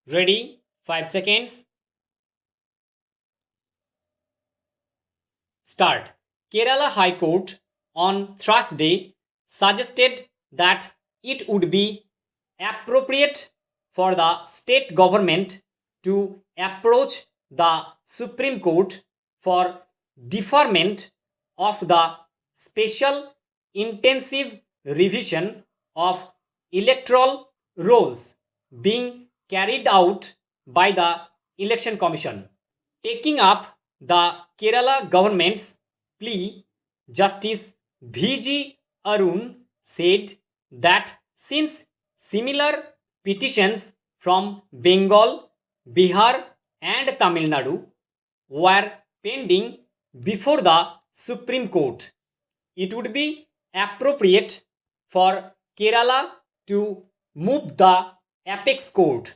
Ready? 5 seconds. Start. Kerala High Court on Thursday suggested that it would be appropriate for the state government to approach the Supreme Court for deferment of the special intensive revision of electoral rolls being carried out by the Election Commission. Taking up the Kerala government's plea, Justice V.G. Arun said that since similar petitions from Bengal, Bihar, and Tamil Nadu were pending before the Supreme Court, it would be appropriate for Kerala to move the apex court.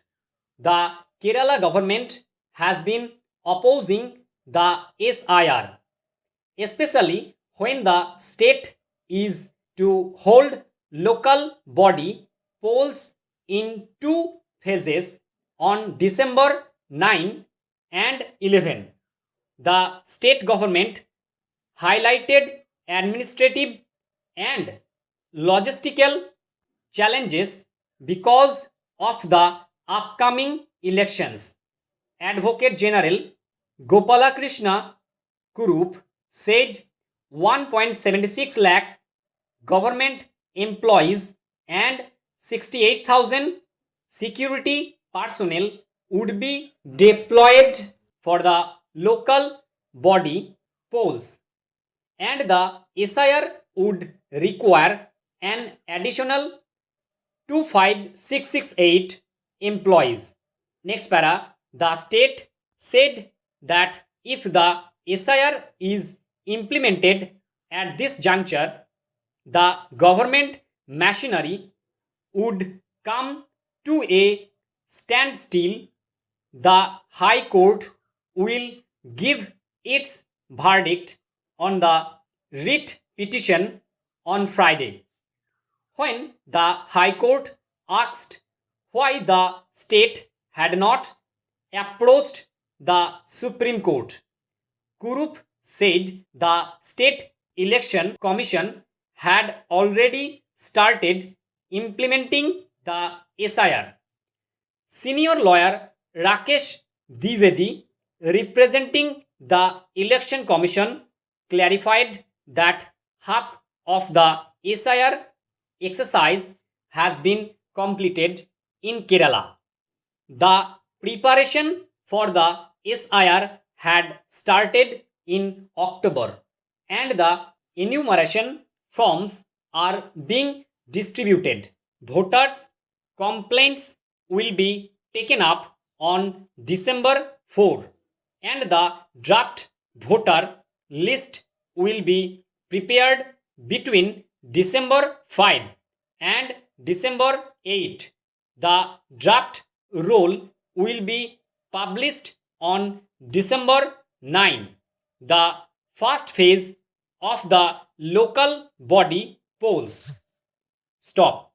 The Kerala government has been opposing the SIR, especially when the state is to hold local body polls in two phases on December 9 and 11. The state government highlighted administrative and logistical challenges because of the upcoming elections. Advocate General Gopalakrishna Kurup said 1.76 lakh government employees and 68,000 security personnel would be deployed for the local body polls, and the SIR would require an additional 25,668 employees. Next para, the state said that if the SIR is implemented at this juncture, the government machinery would come to a standstill. The High Court will give its verdict on the writ petition on Friday. When the High Court asked why the state had not approached the Supreme Court, Kurup said the State Election Commission had already started implementing the SIR. Senior lawyer Rakesh Dwivedi, representing the Election Commission, clarified that half of the SIR exercise has been completed in Kerala. The preparation for the SIR had started in October, and the enumeration forms are being distributed. Voters' complaints will be taken up on December 4, and the draft voter list will be prepared between December 5 and December 8. The draft roll will be published on December 9. The first phase of the local body polls. Stop.